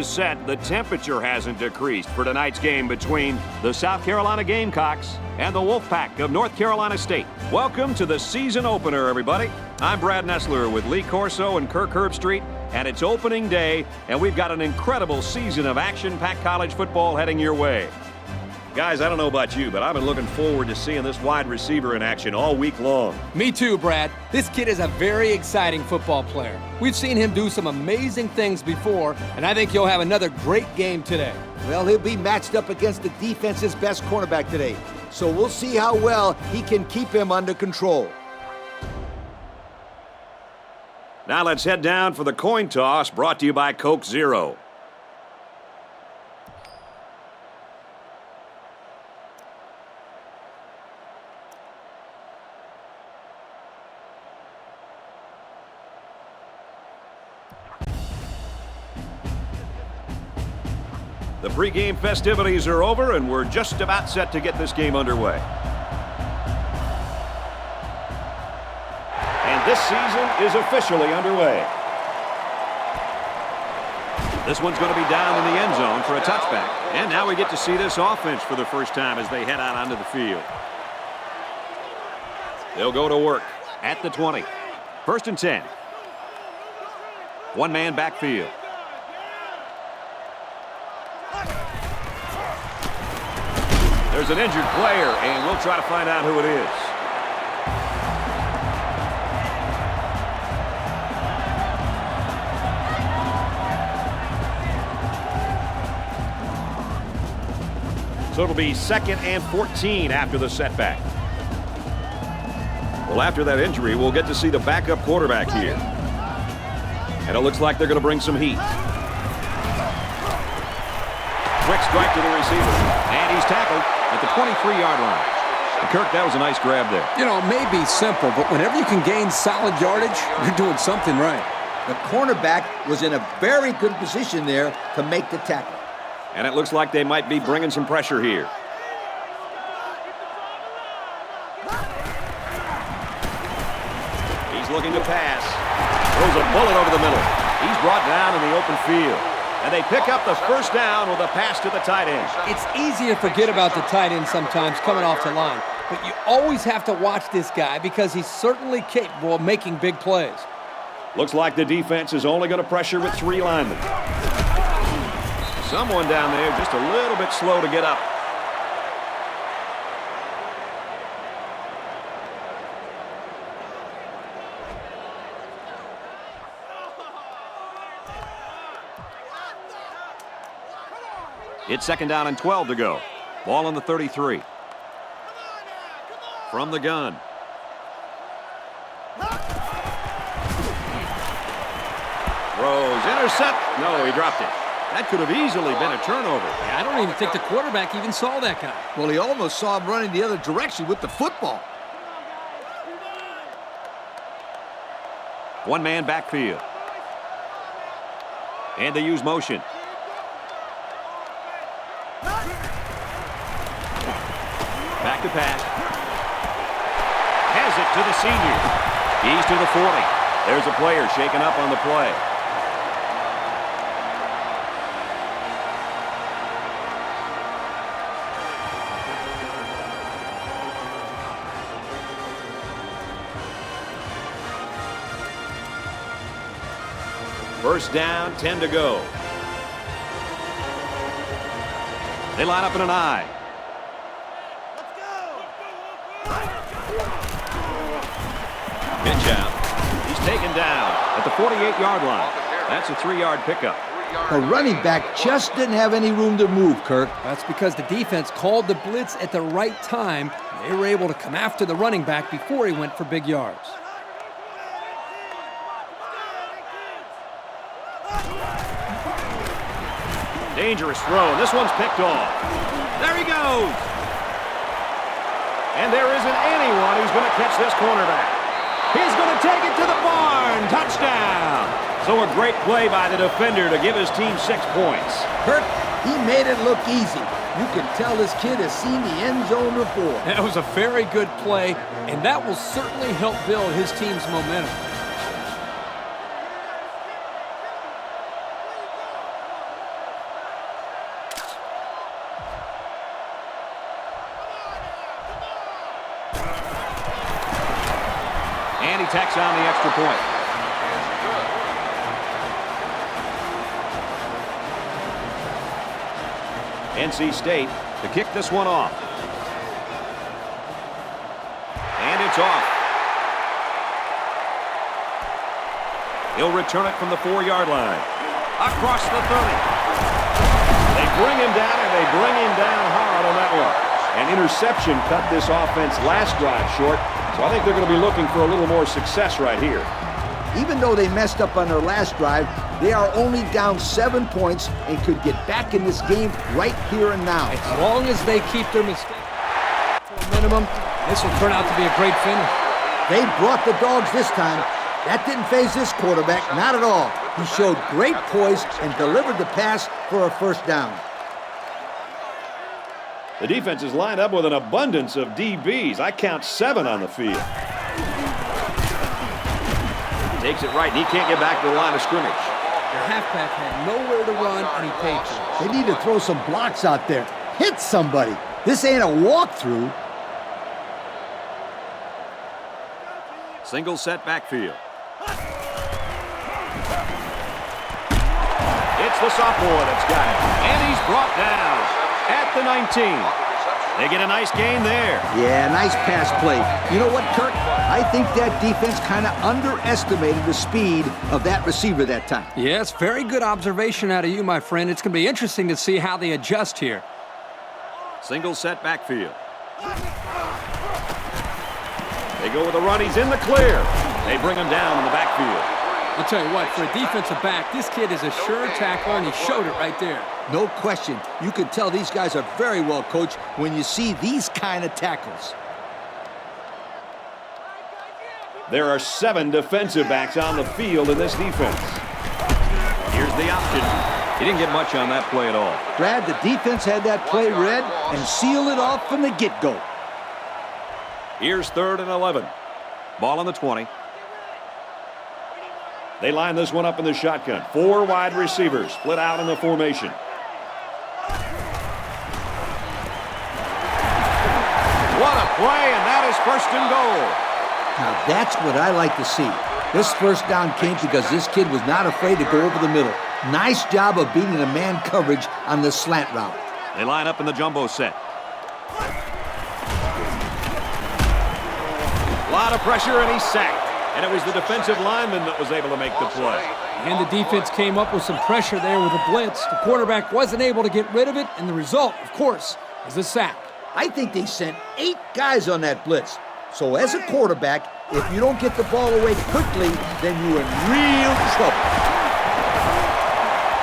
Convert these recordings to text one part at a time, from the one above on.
Set, the temperature hasn't decreased for tonight's game between the South Carolina Gamecocks and the Wolfpack of North Carolina State. Welcome to the season opener, everybody. I'm Brad Nessler with Lee Corso and Kirk Herbstreit, and it's opening day, and we've got an incredible season of action-packed college football heading your way. Guys, I don't know about you, but I've been looking forward to seeing this wide receiver in action all week long. Me too, Brad. This kid is a very exciting football player. We've seen him do some amazing things before, and I think he'll have another great game today. Well, he'll be matched up against the defense's best cornerback today, so we'll see how well he can keep him under control. Now let's head down for the coin toss, brought to you by Coke Zero. The pregame festivities are over, and we're just about set to get this game underway. And this season is officially underway. This one's going to be down in the end zone for a touchback. And now we get to see this offense for the first time as they head out onto the field. They'll go to work at the 20. 1st and 10. One-man backfield. There's an injured player, and we'll try to find out who it is. So it'll be 2nd and 14 after the setback. Well, after that injury, we'll get to see the backup quarterback here. And it looks like they're going to bring some heat. Quick strike to the receiver, and he's tackled at the 23-yard line. And Kirk, that was a nice grab there. You know, it may be simple, but whenever you can gain solid yardage, you're doing something right. The cornerback was in a very good position there to make the tackle. And it looks like they might be bringing some pressure here. He's looking to pass. Throws a bullet over the middle. He's brought down in the open field. And they pick up the first down with a pass to the tight end. It's easy to forget about the tight end sometimes coming off the line, but you always have to watch this guy because he's certainly capable of making big plays. Looks like the defense is only going to pressure with 3 linemen. Someone down there just a little bit slow to get up. It's 2nd down and 12 to go. Ball on the 33. From the gun. Throws, intercept. No, he dropped it. That could have easily been a turnover. I don't even think the quarterback even saw that guy. Well, he almost saw him running the other direction with the football. One-man backfield. And they use motion. Back to pass. Has it to the senior. He's to the 40. There's a player shaken up on the play. First down, 10 to go. They line up in an I. Pitch out. He's taken down at the 48-yard line. That's a 3-yard pickup. The running back just didn't have any room to move, Kirk. That's because the defense called the blitz at the right time. They were able to come after the running back before he went for big yards. Dangerous throw. This one's picked off. There he goes. And there isn't anyone who's going to catch this cornerback. He's going to take it to the barn. Touchdown. So a great play by the defender to give his team 6 points. Kirk, he made it look easy. You can tell this kid has seen the end zone before. That was a very good play, and that will certainly help build his team's momentum. tacks on the extra point. NC State to kick this one off. And it's off. He'll return it from the 4-yard line. Across the 30. They bring him down, and they bring him down hard on that one. An interception cut this offense last drive short, so I think they're going to be looking for a little more success right here. Even though they messed up on their last drive, they are only down 7 points and could get back in this game right here and now. As long as they keep their mistakes to a minimum, this will turn out to be a great finish. They brought the dogs this time. That didn't faze this quarterback, not at all. He showed great poise and delivered the pass for a first down. The defense is lined up with an abundance of DBs. I count 7 on the field. Takes it right, and he can't get back to the line of scrimmage. The halfback had nowhere to run, and he paid for it. They need to throw some blocks out there. Hit somebody. This ain't a walkthrough. Single set backfield. It's the sophomore that's got it. And he's brought down at the 19. They get a nice gain there. Yeah, nice pass play. You know what, Kirk? I think that defense kind of underestimated the speed of that receiver that time. Yes, very good observation out of you, my friend. It's going to be interesting to see how they adjust here. Single set backfield. They go with the run. He's in the clear. They bring him down in the backfield. I'll tell you what, for a defensive back, this kid is a sure tackler, and he showed it right there. No question. You can tell these guys are very well coached when you see these kind of tackles. There are 7 defensive backs on the field in this defense. Here's the option. He didn't get much on that play at all. Brad, the defense had that play read and sealed it off from the get-go. Here's 3rd and 11. Ball on the 20. They line this one up in the shotgun. 4 wide receivers split out in the formation. What a play, and that is 1st and goal. Now that's what I like to see. This first down came because this kid was not afraid to go over the middle. Nice job of beating the man coverage on the slant route. They line up in the jumbo set. A lot of pressure, and he's sacked. And it was the defensive lineman that was able to make the play. And the defense came up with some pressure there with a blitz. The quarterback wasn't able to get rid of it, and the result, of course, is a sack. I think they sent 8 guys on that blitz. So as a quarterback, if you don't get the ball away quickly, then you're in real trouble.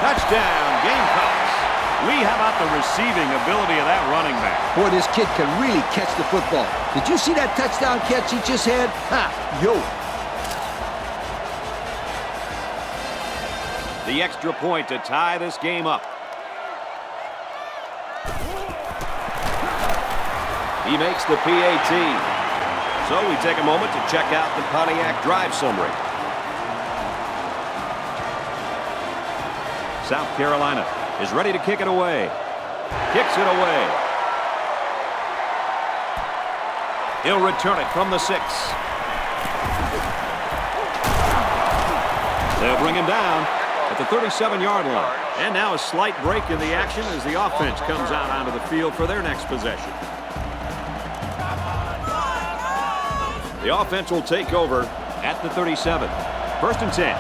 Touchdown, Gamecocks. Lee, how about the receiving ability of that running back? Boy, this kid can really catch the football. Did you see that touchdown catch he just had? Ha! Yo! The extra point to tie this game up. He makes the PAT. So we take a moment to check out the Pontiac drive summary. South Carolina is ready to kick it away. Kicks it away. He'll return it from the 6. They'll bring him down at the 37-yard line. And now a slight break in the action as the offense comes out onto the field for their next possession. The offense will take over at the 37. 1st and 10.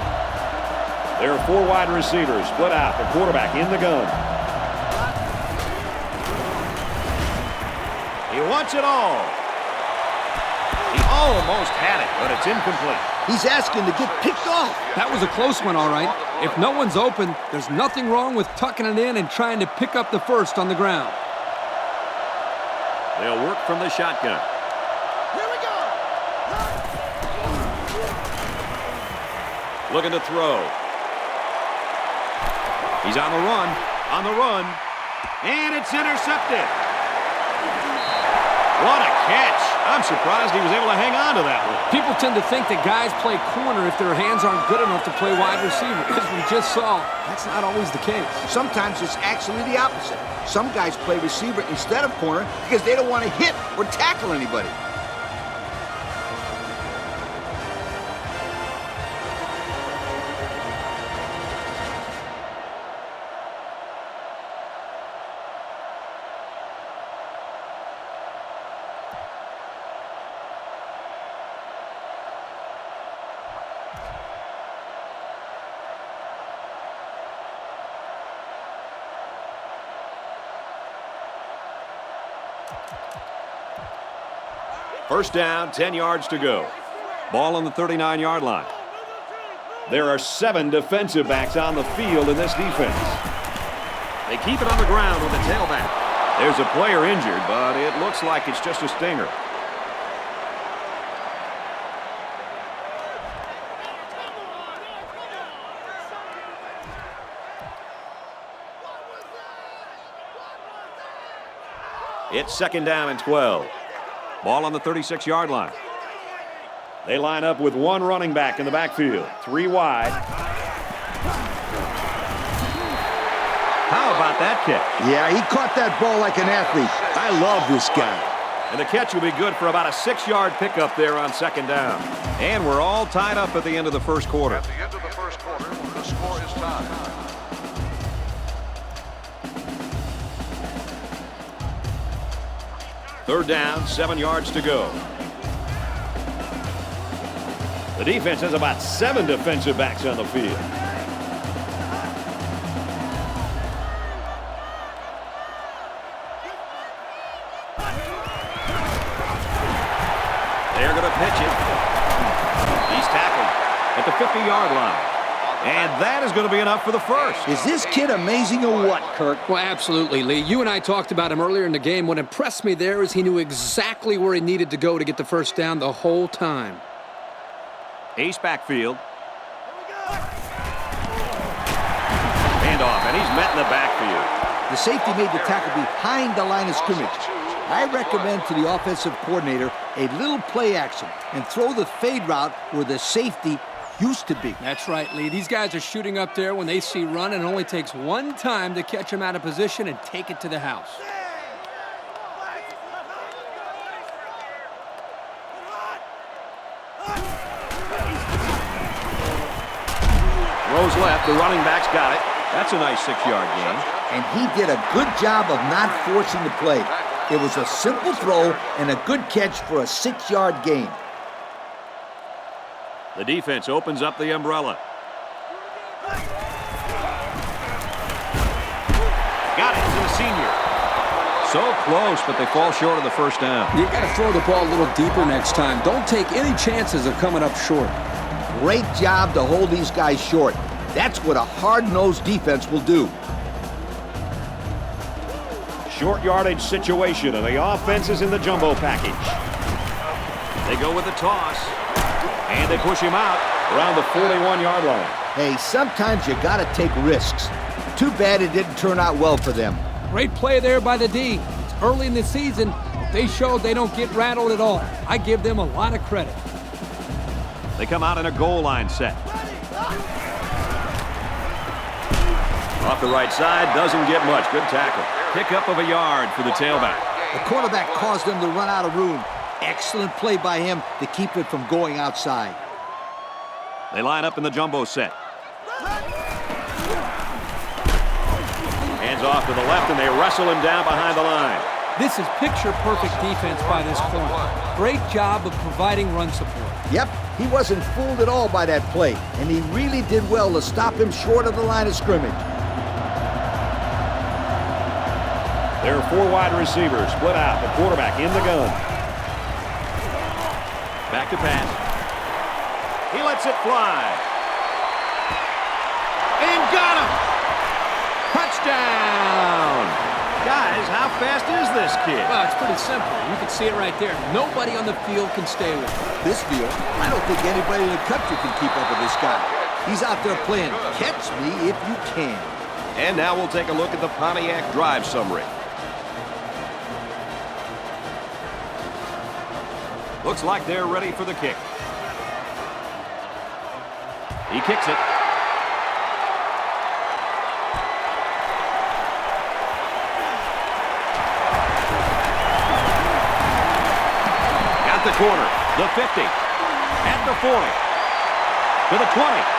There are 4 wide receivers split out. The quarterback in the gun. He wants it all. He almost had it, but it's incomplete. He's asking to get picked off. That was a close one, all right. If no one's open, there's nothing wrong with tucking it in and trying to pick up the first on the ground. They'll work from the shotgun. Here we go. Looking to throw. He's on the run, and it's intercepted. What a catch. I'm surprised he was able to hang on to that one. People tend to think that guys play corner if their hands aren't good enough to play wide receiver. As we just saw, that's not always the case. Sometimes it's actually the opposite. Some guys play receiver instead of corner because they don't want to hit or tackle anybody. First down, 10 yards to go. Ball on the 39-yard line. There are 7 defensive backs on the field in this defense. They keep it on the ground with the tailback. There's a player injured, but it looks like it's just a stinger. It's second down and 12. Ball on the 36-yard line. They line up with 1 running back in the backfield. 3 wide. How about that catch? Yeah, he caught that ball like an athlete. I love this guy. And the catch will be good for about a 6-yard pickup there on second down. And we're all tied up at the end of the first quarter. At the end of the first quarter, the score is tied. Third down, 7 yards to go. The defense has about 7 defensive backs on the field. They're going to pitch it. He's tackled at the 50-yard line. And that is going to be enough for the first. Is this kid amazing or what, Kirk? Well, absolutely, Lee. You and I talked about him earlier in the game. What impressed me there is he knew exactly where he needed to go to get the first down the whole time. Ace backfield. Handoff, and he's met in the backfield. The safety made the tackle behind the line of scrimmage. I recommend to the offensive coordinator a little play action and throw the fade route where the safety used to be. That's right, Lee. These guys are shooting up there when they see run, and it only takes one time to catch them out of position and take it to the house. Throws left, the running back's got it. That's a nice 6-yard gain. And he did a good job of not forcing the play. It was a simple throw and a good catch for a 6-yard gain. The defense opens up the umbrella. Got it to the senior. So close, but they fall short of the first down. You got to throw the ball a little deeper next time. Don't take any chances of coming up short. Great job to hold these guys short. That's what a hard-nosed defense will do. Short yardage situation, and the offense is in the jumbo package. They go with the toss, and they push him out. Around the 41-yard line. Hey, sometimes you got to take risks. Too bad it didn't turn out well for them. Great play there by the D. It's early in the season, but they showed they don't get rattled at all. I give them a lot of credit. They come out in a goal line set. Off the right side, doesn't get much. Good tackle. Pickup of a yard for the tailback. The quarterback caused them to run out of room. Excellent play by him to keep it from going outside. They line up in the jumbo set. Hands off to the left, and they wrestle him down behind the line. This is picture-perfect defense by this corner. Great job of providing run support. Yep, he wasn't fooled at all by that play, and he really did well to stop him short of the line of scrimmage. There are 4 wide receivers split out. The quarterback in the gun. Back to pass. He lets it fly. And got him! Touchdown! Guys, how fast is this kid? Well, it's pretty simple. You can see it right there. Nobody on the field can stay with him. This field, I don't think anybody in the country can keep up with this guy. He's out there playing catch me if you can. And now we'll take a look at the Pontiac drive summary. Looks like they're ready for the kick. He kicks it. At the corner, the 50, at the 40, to the 20.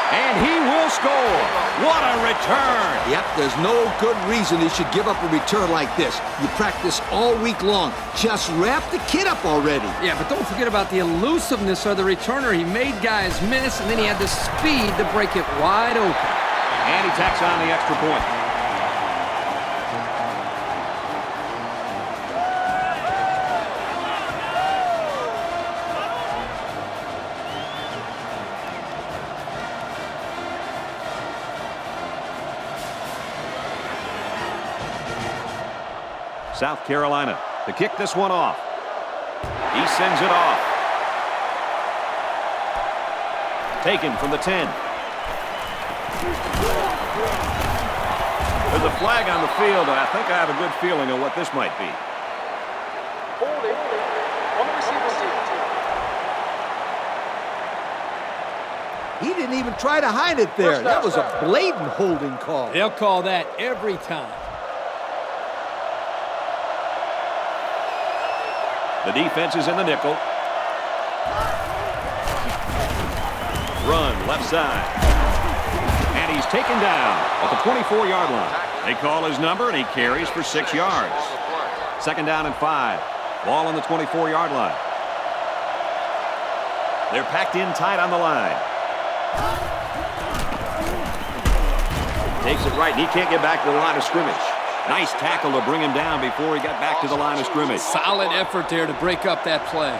And he will score. What a return. Yep, there's no good reason he should give up a return like this. You practice all week long. Just wrap the kid up already. Yeah, but don't forget about the elusiveness of the returner. He made guys miss, and then he had the speed to break it wide open. And he tacks on the extra point. South Carolina to kick this one off. He sends it off. Taken from the 10. There's a flag on the field, and I think I have a good feeling of what this might be. Holding on the receiver's team. He didn't even try to hide it there. That was a blatant holding call. They'll call that every time. The defense is in the nickel. Run left side. And he's taken down at the 24-yard line. They call his number, and he carries for 6 yards. Second down and 5. Ball on the 24-yard line. They're packed in tight on the line. Takes it right, and he can't get back to the line of scrimmage. Nice tackle to bring him down before he got back to the line of scrimmage. Solid effort there to break up that play.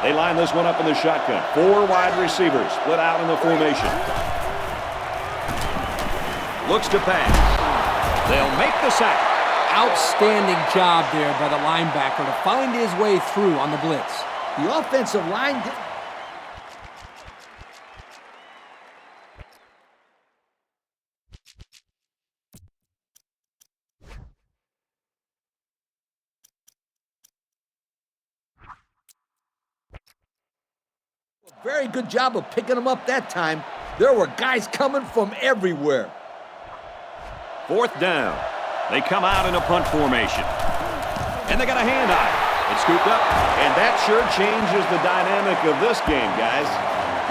They line this one up in the shotgun. 4 wide receivers split out in the formation. Looks to pass. They'll make the sack. Outstanding job there by the linebacker to find his way through on the blitz. The offensive line... Very good job of picking them up that time. There were guys coming from everywhere. 4th down. They come out in a punt formation. And they got a handoff. It's scooped up. And that sure changes the dynamic of this game, guys.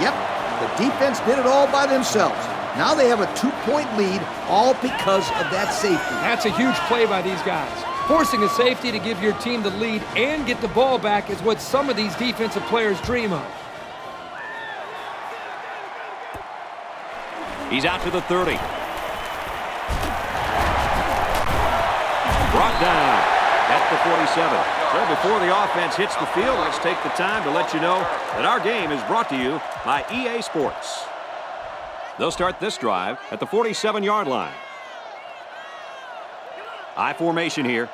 Yep, the defense did it all by themselves. Now they have a 2-point lead, all because of that safety. That's a huge play by these guys. Forcing a safety to give your team the lead and get the ball back is what some of these defensive players dream of. He's out to the 30. Brought down at the 47. So before the offense hits the field, let's take the time to let you know that our game is brought to you by EA Sports. They'll start this drive at the 47-yard line. I formation here.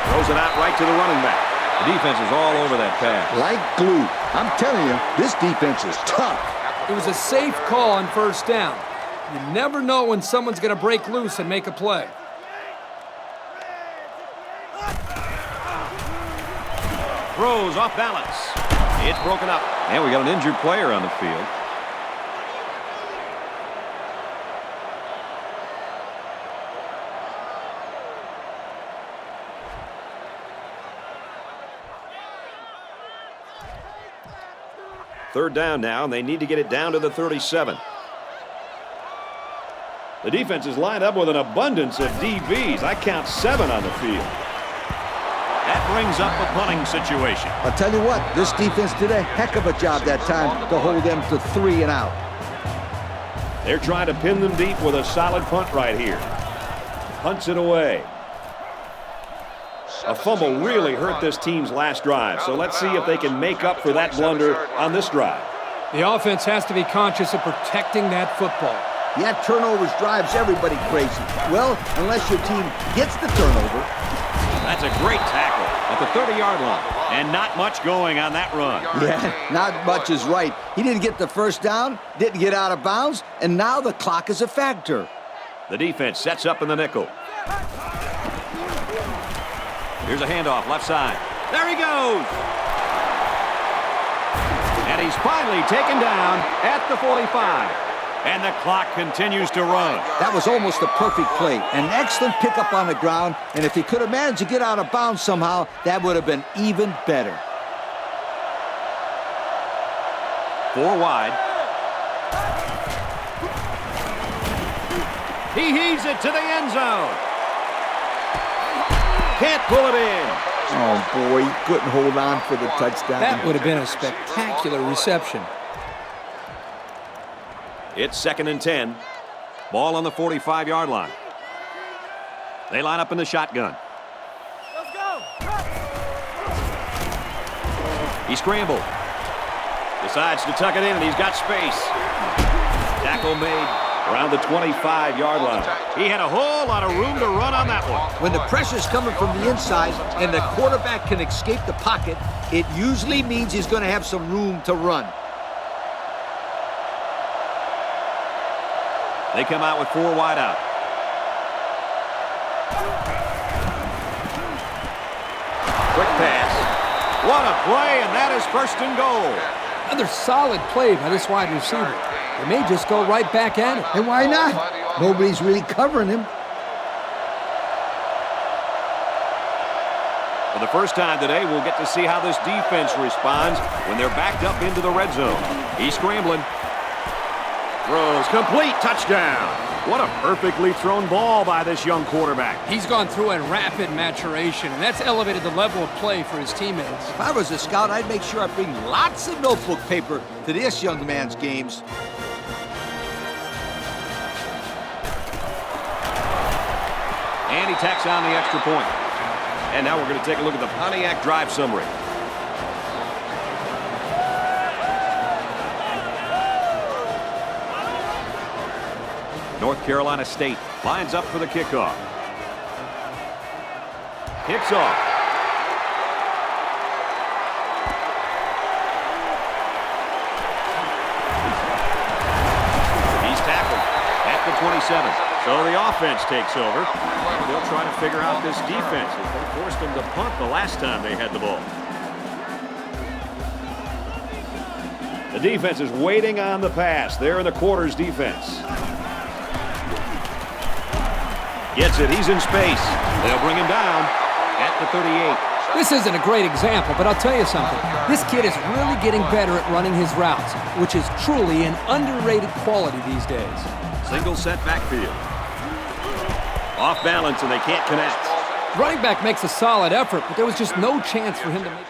Throws it out right to the running back. The defense is all over that pass. Like glue. I'm telling you, this defense is tough. It was a safe call on 1st down. You never know when someone's going to break loose and make a play. Throws off balance. It's broken up. And we got an injured player on the field. Third down now, and they need to get it down to the 37. The defense is lined up with an abundance of DBs. I count 7 on the field. That brings up a punting situation. I'll tell you what, this defense did a heck of a job that time to hold them to 3 and out. They're trying to pin them deep with a solid punt right here. Punts it away. A fumble really hurt this team's last drive, so let's see if they can make up for that blunder on this drive. The offense has to be conscious of protecting that football. Yeah, turnovers drives everybody crazy. Well, unless your team gets the turnover. That's a great tackle at the 30-yard line. And not much going on that run. Yeah, not much is right. He didn't get the 1st down, didn't get out of bounds, and now the clock is a factor. The defense sets up in the nickel. Here's a handoff, left side. There he goes! And he's finally taken down at the 45. And the clock continues to run. That was almost a perfect play. An excellent pickup on the ground, and if he could have managed to get out of bounds somehow, that would have been even better. 4 wide. He heaves it to the end zone. Can't pull it in. Oh, boy, he couldn't hold on for the touchdown. That would have been a spectacular reception. It's 2nd and 10. Ball on the 45-yard line. They line up in the shotgun. Let's go. He scrambled. Decides to tuck it in, and he's got space. Tackle made around the 25-yard line. He had a whole lot of room to run on that one. When the pressure's coming from the inside and the quarterback can escape the pocket, it usually means he's going to have some room to run. They come out with 4 wide out. Quick pass. What a play, and that is first and goal. Another solid play by this wide receiver. They may just go right back at it. And why not? Nobody's really covering him. For the first time today, we'll get to see how this defense responds when they're backed up into the red zone. He's scrambling. Throws complete, touchdown. What a perfectly thrown ball by this young quarterback. He's gone through a rapid maturation, and that's elevated the level of play for his teammates. If I was a scout, I'd make sure I bring lots of notebook paper to this young man's games. And he tacks on the extra point. And now we're going to take a look at the Pontiac drive summary. North Carolina State lines up for the kickoff. Kicks off. He's tackled at the 27. So the offense takes over. They'll try to figure out this defense as they forced them to punt the last time they had the ball. The defense is waiting on the pass. They're in the quarters defense. Gets it. He's in space. They'll bring him down at the 38. This isn't a great example, but I'll tell you something. This kid is really getting better at running his routes, which is truly an underrated quality these days. Single set backfield. Off balance, and they can't connect. Running back makes a solid effort, but there was just no chance for him to make